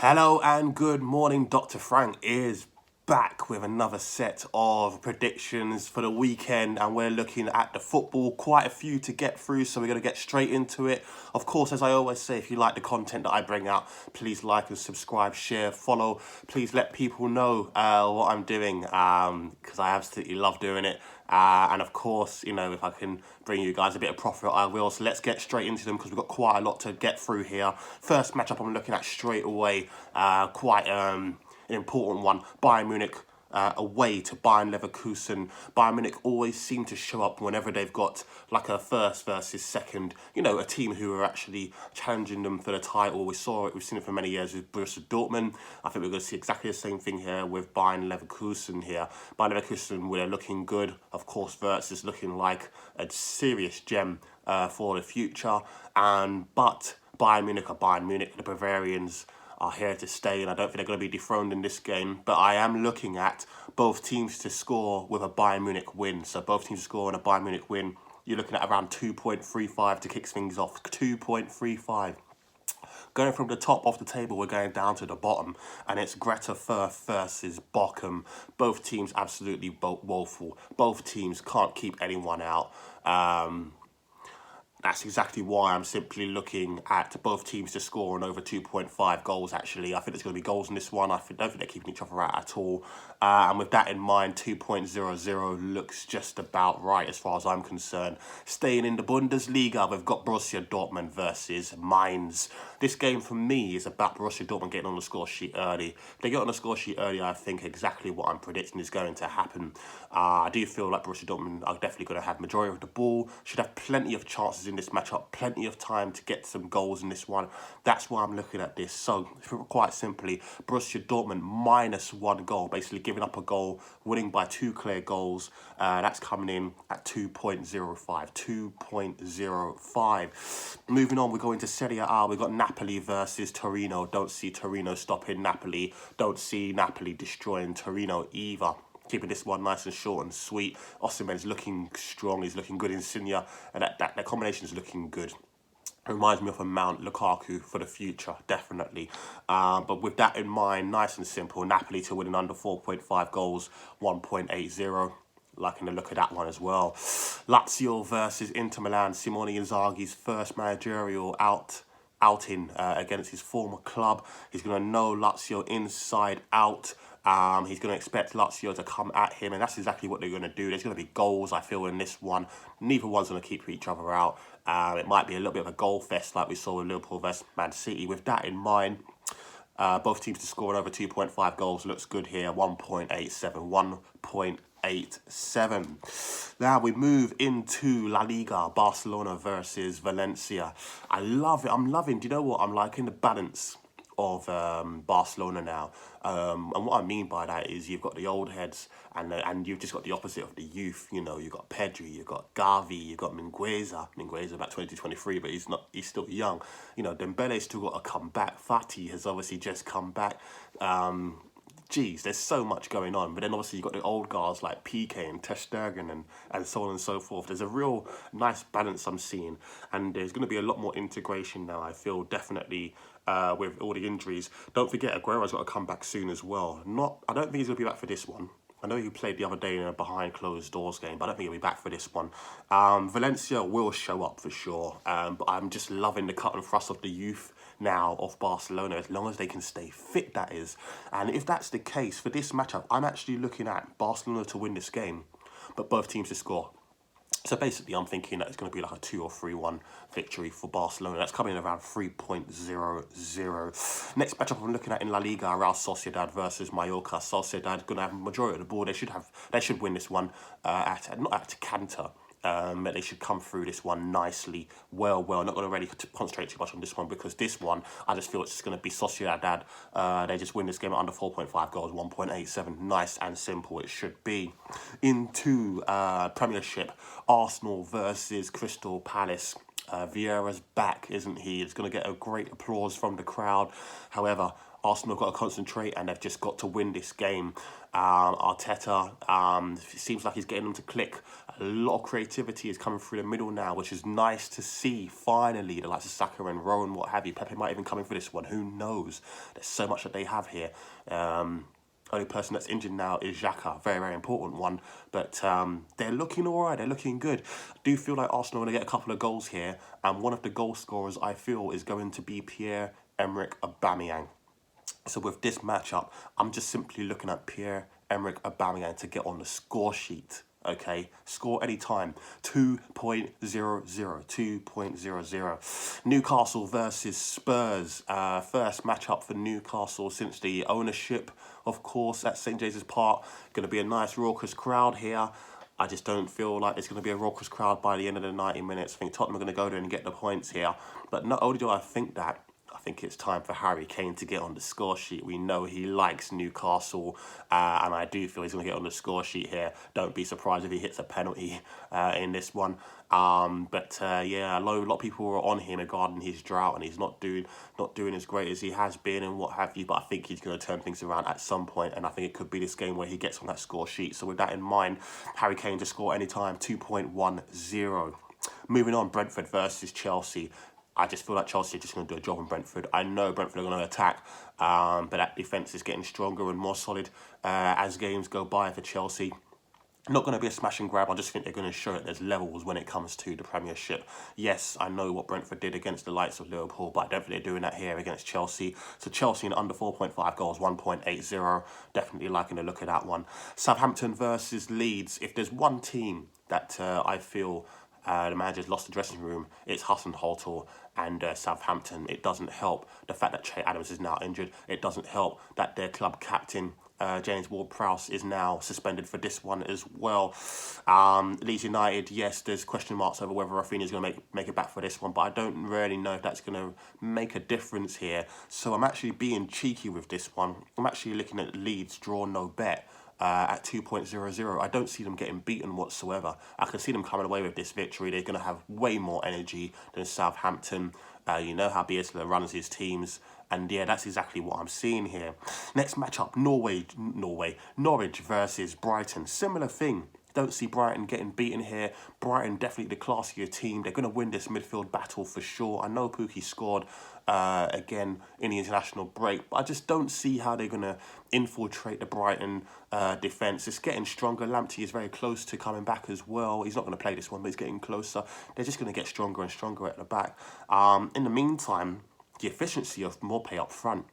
Hello and good morning. Dr. Frank is back with another set of predictions for the weekend, and we're looking at the football. Quite a few to get through, so we're going to get straight into it. Of course, as I always say, if you like the content that I bring out, please like and subscribe, share, follow. Please let people know what I'm doing, because I absolutely love doing it. And of course, if I can bring you guys a bit of profit, I will. So let's get straight into them because we've got quite a lot to get through here. First matchup I'm looking at straight away, quite an important one. Bayern Munich away to Bayern Leverkusen. Bayern Munich always seem to show up whenever they've got like a first versus second, a team who are actually challenging them for the title. We've seen it for many years with Borussia Dortmund. I think we're going to see exactly the same thing here with Bayern Leverkusen here. Bayern Leverkusen, we're looking good. Of course, Wirtz is looking like a serious gem for the future. But Bayern Munich are Bayern Munich. The Bavarians are here to stay, and I don't think they're going to be dethroned in this game. But I am looking at both teams to score with a Bayern Munich win. So both teams to score and a Bayern Munich win. You're looking at around 2.35 to kick things off. 2.35. Going from the top of the table, we're going down to the bottom, and it's Greta Firth versus Bochum. Both teams absolutely woeful. Both teams can't keep anyone out. That's exactly why I'm simply looking at both teams to score on over 2.5 goals, actually. I think there's going to be goals in this one. Don't think they're keeping each other out at all. And with that in mind, 2.00 looks just about right as far as I'm concerned. Staying in the Bundesliga, we've got Borussia Dortmund versus Mainz. This game, for me, is about Borussia Dortmund getting on the score sheet early. If they get on the score sheet early, I think exactly what I'm predicting is going to happen. I do feel like Borussia Dortmund are definitely going to have majority of the ball. Should have plenty of chances in this matchup, plenty of time to get some goals in this one. That's why I'm looking at this. So, quite simply, Borussia Dortmund -1 goal, basically giving up a goal, winning by 2 clear goals. That's coming in at 2.05. 2.05. Moving on, we're going to Serie A. We've got Napoli versus Torino. Don't see Torino stopping Napoli. Don't see Napoli destroying Torino either. Keeping this one nice and short and sweet. Osimhen's looking strong. He's looking good. Insigne, and that combination is looking good. Reminds me of a Mount Lukaku for the future, definitely. But with that in mind, nice and simple. Napoli to win in under 4.5 goals, 1.80. Liking the look of that one as well. Lazio versus Inter Milan. Simone Inzaghi's first managerial outing against his former club. He's going to know Lazio inside out. He's going to expect Lazio to come at him, and that's exactly what they're going to do. There's going to be goals, I feel, in this one. Neither one's going to keep each other out. It might be a little bit of a goal fest like we saw with Liverpool versus Man City. With that in mind, both teams to score over 2.5 goals looks good here. 1.87. 1.87. Now we move into La Liga. Barcelona versus Valencia. I love it. I'm loving. Do you know what? I'm liking the balance of Barcelona now. And what I mean by that is you've got the old heads and you've just got the opposite of the youth. You've got Pedri, you've got Gavi, you've got Mingueza. Mingueza about 23, but he's still young. Dembele's still got to come back. Fati has obviously just come back. There's so much going on. But then obviously you've got the old guys like PK and Ter Stegen and so on and so forth. There's a real nice balance I'm seeing. And there's going to be a lot more integration now, I feel, definitely, with all the injuries. Don't forget, Aguero's got to come back soon as well. I don't think he's going to be back for this one. I know he played the other day in a behind closed doors game, but I don't think he'll be back for this one. Valencia will show up for sure, but I'm just loving the cut and thrust of the youth now of Barcelona, as long as they can stay fit, that is. And if that's the case, for this matchup, I'm actually looking at Barcelona to win this game, but both teams to score. So basically, I'm thinking that it's going to be like a 2 or 3-1 victory for Barcelona. That's coming in around 3.00. Next matchup I'm looking at in La Liga, Real Sociedad versus Mallorca. Sociedad going to have a majority of the ball. They should win this one not at canter. But they should come through this one nicely, well. Not going to really concentrate too much on this one, because this one, I just feel it's just going to be Sociedad. They just win this game at under 4.5 goals, 1.87. Nice and simple it should be. Into Premiership, Arsenal versus Crystal Palace. Vieira's back, isn't he? It's going to get a great applause from the crowd. However, Arsenal have got to concentrate, and they've just got to win this game. Arteta seems like he's getting them to click. A lot of creativity is coming through the middle now, which is nice to see. Finally, the likes of Saka and Rowan, what have you. Pepe might even come in for this one. Who knows? There's so much that they have here. Only person that's injured now is Xhaka. Very, very important one. But they're looking all right. They're looking good. I do feel like Arsenal are going to get a couple of goals here. And one of the goal scorers, I feel, is going to be Pierre-Emerick Aubameyang. So with this matchup, I'm just simply looking at Pierre-Emerick Aubameyang to get on the score sheet. Okay, score anytime. 2.00. 2.00. Newcastle versus Spurs. First matchup for Newcastle since the ownership, of course, at St James's Park. Going to be a nice raucous crowd here. I just don't feel like it's going to be a raucous crowd by the end of the 90 minutes. I think Tottenham are going to go there and get the points here. But not only do I think that, I think it's time for Harry Kane to get on the score sheet. We know he likes Newcastle, and I do feel he's going to get on the score sheet here. Don't be surprised if he hits a penalty in this one. Yeah, a lot of people were on him regarding his drought, and he's not doing as great as he has been and what have you. But I think he's going to turn things around at some point, and I think it could be this game where he gets on that score sheet. So with that in mind, Harry Kane to score anytime, 2.10. Moving on, Brentford versus Chelsea. I just feel like Chelsea are just going to do a job on Brentford. I know Brentford are going to attack, but that defence is getting stronger and more solid as games go by for Chelsea. Not going to be a smash and grab. I just think they're going to show that there's levels when it comes to the Premiership. Yes, I know what Brentford did against the likes of Liverpool, but I don't think they're doing that here against Chelsea. So Chelsea in under 4.5 goals, 1.80. Definitely liking the look of that one. Southampton versus Leeds. If there's one team that I feel the manager's lost the dressing room, it's Hasenhuttl and Southampton. It doesn't help the fact that Che Adams is now injured. It doesn't help that their club captain, James Ward-Prowse, is now suspended for this one as well. Leeds United, yes, there's question marks over whether Rafinha's going to make it back for this one, but I don't really know if that's going to make a difference here. So I'm actually being cheeky with this one. I'm actually looking at Leeds draw no bet. At 2.00. I don't see them getting beaten whatsoever. I can see them coming away with this victory. They're going to have way more energy than Southampton. You know how Bielsa runs his teams. And yeah, that's exactly what I'm seeing here. Next matchup, Norwich versus Brighton. Similar thing. Don't see Brighton getting beaten here. Brighton definitely the classier team. They're going to win this midfield battle for sure. I know Pukki scored again in the international break, but I just don't see how they're going to infiltrate the Brighton defence. It's getting stronger. Lamptey is very close to coming back as well. He's not going to play this one, but he's getting closer. They're just going to get stronger and stronger at the back. In the meantime, the efficiency of Maupay up front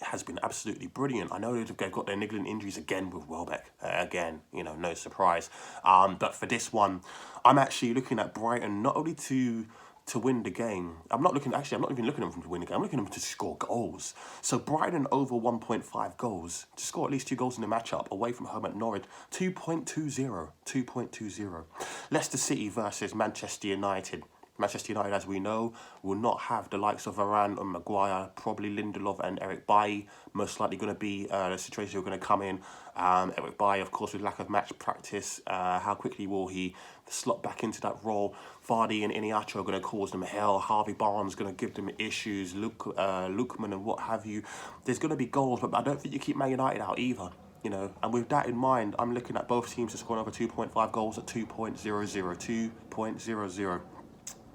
has been absolutely brilliant. I know they've got their niggling injuries again with Welbeck. Again, no surprise. But for this one, I'm actually looking at Brighton not only to win the game. I'm not even looking at them to win the game. I'm looking at them to score goals. So Brighton over 1.5 goals, to score at least 2 goals in the matchup away from home at Norwich, 2.20. 2.20. Leicester City versus Manchester United. Manchester United, as we know, will not have the likes of Varane and Maguire, probably Lindelof and Eric Bailly. Most likely going to be the situation who are going to come in. Eric Bailly, of course, with lack of match practice. How quickly will he slot back into that role? Vardy and Iheanacho are going to cause them hell. Harvey Barnes going to give them issues. Lookman and what have you. There's going to be goals, but I don't think you keep Man United out either. And with that in mind, I'm looking at both teams to score over 2.5 goals at 2.00. 2.00.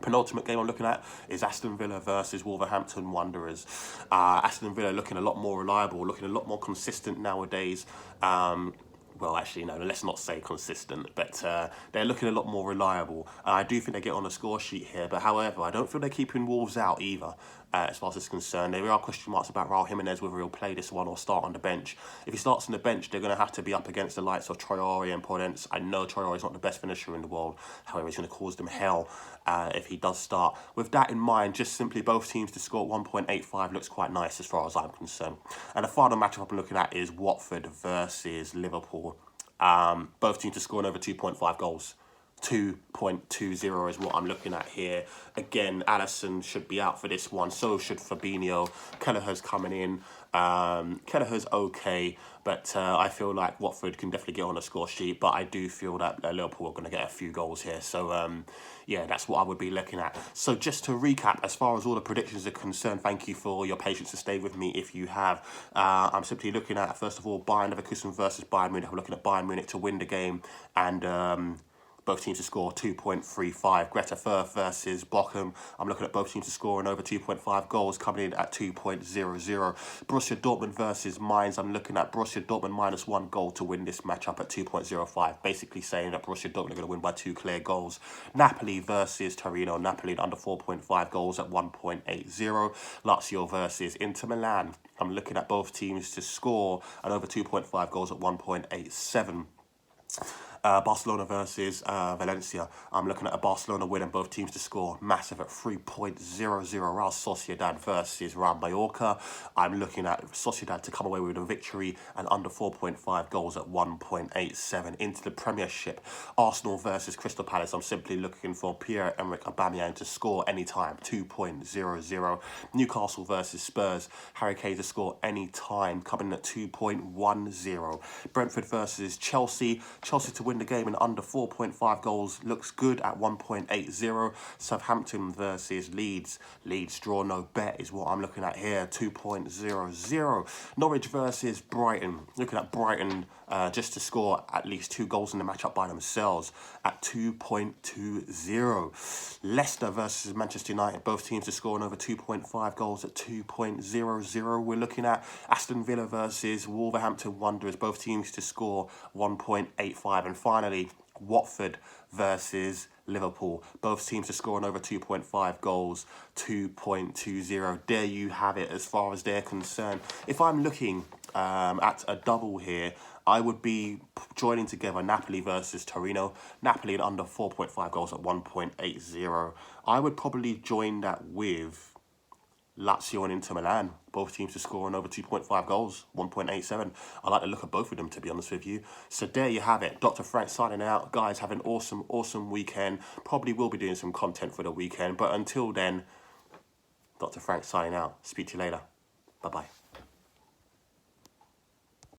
Penultimate game I'm looking at is Aston Villa versus Wolverhampton Wanderers. Aston Villa looking a lot more reliable, looking a lot more consistent nowadays. Well, actually, no, let's not say consistent, but they're looking a lot more reliable. I do think they get on the score sheet here, but however, I don't feel they're keeping Wolves out either, as far as it's concerned. There are question marks about Raul Jimenez, whether he'll play this one or start on the bench. If he starts on the bench, they're going to have to be up against the likes of Traore and Podence. I know Traore is not the best finisher in the world, however, he's going to cause them hell if he does start. With that in mind, just simply both teams to score 1.85 looks quite nice as far as I'm concerned. And the final matchup I'm looking at is Watford versus Liverpool. Both teams to score over 2.5 goals. 2.20 is what I'm looking at here. Again, Alisson should be out for this one. So should Fabinho. Kelleher's coming in. Kelleher's okay, but I feel like Watford can definitely get on the score sheet. But I do feel that Liverpool are going to get a few goals here. So, yeah, that's what I would be looking at. So just to recap, as far as all the predictions are concerned, thank you for your patience to stay with me if you have. I'm simply looking at, first of all, Bayern Leverkusen versus Bayern Munich. I'm looking at Bayern Munich to win the game and both teams to score 2.35. Greta Firth versus Bochum. I'm looking at both teams to score and over 2.5 goals, coming in at 2.00. Borussia Dortmund versus Mainz. I'm looking at Borussia Dortmund -1 goal to win this matchup at 2.05. Basically saying that Borussia Dortmund are going to win by 2 clear goals. Napoli versus Torino. Napoli under 4.5 goals at 1.80. Lazio versus Inter Milan. I'm looking at both teams to score and over 2.5 goals at 1.87. Barcelona versus Valencia. I'm looking at a Barcelona win and both teams to score massive at 3.00. Real Sociedad versus Real Mallorca. I'm looking at Sociedad to come away with a victory and under 4.5 goals at 1.87. Into the Premiership, Arsenal versus Crystal Palace. I'm simply looking for Pierre-Emerick Aubameyang to score anytime, 2.00. Newcastle versus Spurs. Harry Kane to score anytime, coming in at 2.10. Brentford versus Chelsea. Chelsea to win the game in under 4.5 goals looks good at 1.80. Southampton versus Leeds. Leeds draw no bet is what I'm looking at here, 2.00. Norwich versus Brighton. Looking at Brighton just to score at least 2 goals in the matchup by themselves at 2.20. Leicester versus Manchester United. Both teams to score and over 2.5 goals at 2.00. We're looking at Aston Villa versus Wolverhampton Wanderers. Both teams to score 1.85. And finally, Watford versus Liverpool. Both teams to score on over 2.5 goals, 2.20. There you have it as far as they're concerned. If I'm looking at a double here, I would be joining together Napoli versus Torino. Napoli at under 4.5 goals at 1.80. I would probably join that with Lazio and Inter Milan, both teams to score on over 2.5 goals, 1.87. I like the look of both of them, to be honest with you. So there you have it. Dr. Frank signing out. Guys, have an awesome weekend. Probably will be doing some content for the weekend. But until then, Dr. Frank signing out. Speak to you later. Bye-bye.